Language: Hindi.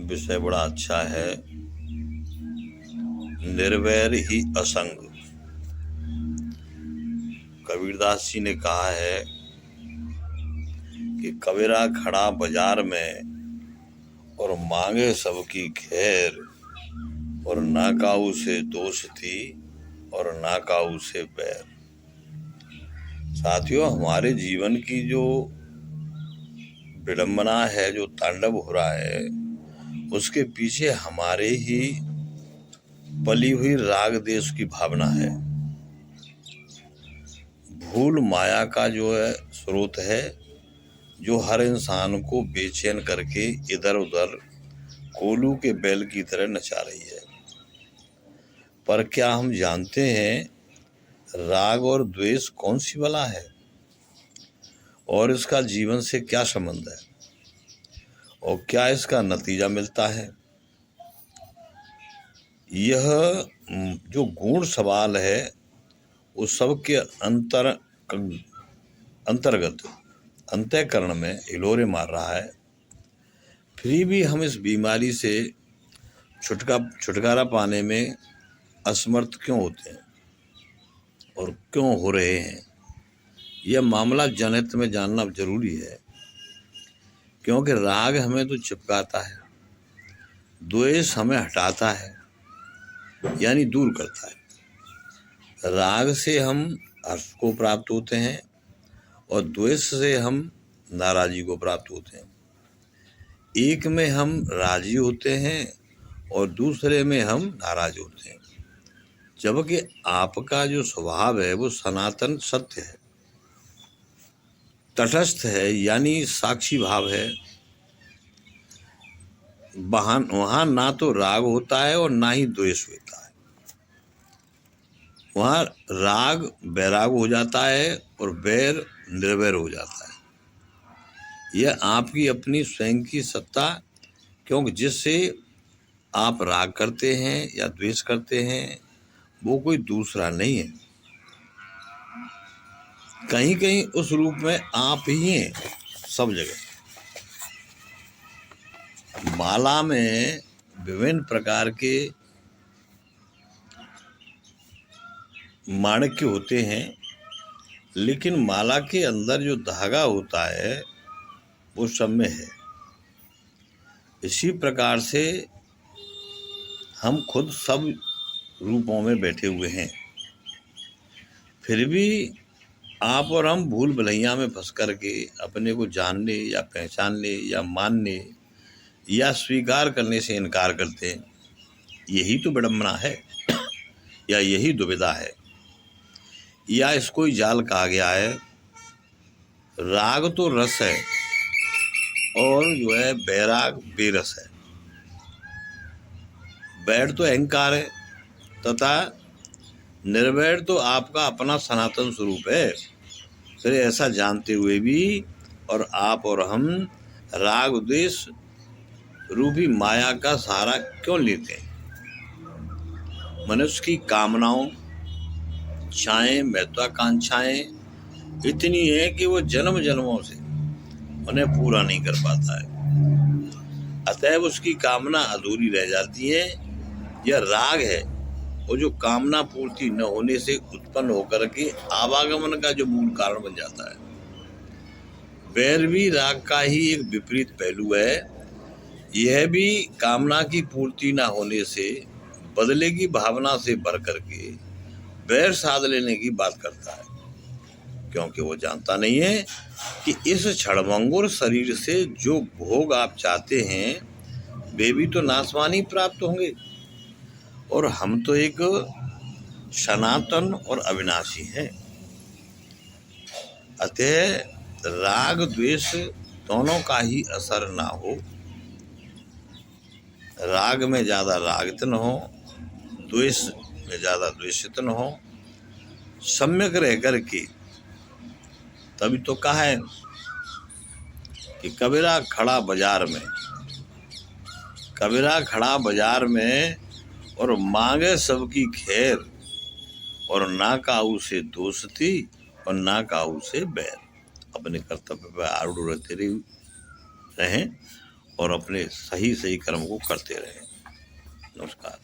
विषय बड़ा अच्छा है। निर्वैर ही असंग। कबीरदास जी ने कहा है कि कबीरा खड़ा बाजार में और मांगे सबकी खैर, और ना काऊ से दोष थी और ना काऊ से बैर। साथियों, हमारे जीवन की जो विडंबना है, जो तांडव हो रहा है, उसके पीछे हमारे ही पली हुई राग देश की भावना है। भूल माया का जो है स्रोत है, जो हर इंसान को बेचैन करके इधर उधर कोलू के बैल की तरह नचा रही है। पर क्या हम जानते हैं राग और द्वेष कौन सी बला है और इसका जीवन से क्या संबंध है और क्या इसका नतीजा मिलता है? यह जो गूढ़ सवाल है उस सब के अंतर्गत अंतःकरण में हिलोरे मार रहा है। फिर भी हम इस बीमारी से छुटकारा पाने में असमर्थ क्यों होते हैं और क्यों हो रहे हैं? यह मामला जनहित में जानना जरूरी है, क्योंकि राग हमें तो चिपकाता है, द्वेष हमें हटाता है, यानी दूर करता है। राग से हम हर्ष को प्राप्त होते हैं और द्वेष से हम नाराजी को प्राप्त होते हैं। एक में हम राजी होते हैं और दूसरे में हम नाराज होते हैं, जबकि आपका जो स्वभाव है वो सनातन सत्य है, तटस्थ है, यानी साक्षी भाव है। वहाँ ना तो राग होता है और ना ही द्वेष होता है। वहाँ राग बैराग हो जाता है और बैर निर्वैर हो जाता है। यह आपकी अपनी स्वयं की सत्ता, क्योंकि जिससे आप राग करते हैं या द्वेष करते हैं वो कोई दूसरा नहीं है, कहीं कहीं उस रूप में आप ही हैं, सब जगह। माला में विभिन्न प्रकार के माणिक्य होते हैं, लेकिन माला के अंदर जो धागा होता है वो सब में है। इसी प्रकार से हम खुद सब रूपों में बैठे हुए हैं, फिर भी आप और हम भूल भुलैया में फंस करके अपने को जानने या पहचानने या मानने या स्वीकार करने से इनकार करते हैं। यही तो विडंबना है, या यही दुविधा है, या इसको ही जाल कहा गया है। राग तो रस है और जो है बैराग बेरस है। बैर तो अहंकार है तथा निर्वैर तो आपका अपना सनातन स्वरूप है। फिर ऐसा जानते हुए भी और आप और हम राग द्वेष रूपी माया का सहारा क्यों लेते हैं? मनुष्य की कामनाओं, इच्छाएं, महत्वाकांक्षाएं इतनी है कि वो जन्म जन्मों से उन्हें पूरा नहीं कर पाता है। अतएव उसकी कामना अधूरी रह जाती है। यह राग है और जो कामना पूर्ति न होने से उत्पन्न होकर के आवागमन का जो मूल कारण बन जाता है। बैर भी राग का ही एक विपरीत पहलू है। यह भी कामना की पूर्ति न होने से बदले की भावना से भर करके बैर साध लेने की बात करता है, क्योंकि वो जानता नहीं है कि इस क्षणभंगुर शरीर से जो भोग आप चाहते हैं वे भी तो नाशवानी प्राप्त होंगे, और हम तो एक सनातन और अविनाशी हैं। अतः राग द्वेष दोनों का ही असर ना हो, राग में ज़्यादा रागित न हो, द्वेष में ज़्यादा द्वेषित न हो, सम्यक रह कर के। तभी तो कहा है कि कबीरा खड़ा बाजार में, कबीरा खड़ा बाजार में और मांगे सबकी खैर, और ना काऊ से दोस्ती और ना काऊ से बैर। अपने कर्तव्य पर आरूढ़ रहते रहें और अपने सही सही कर्म को करते रहें। नमस्कार।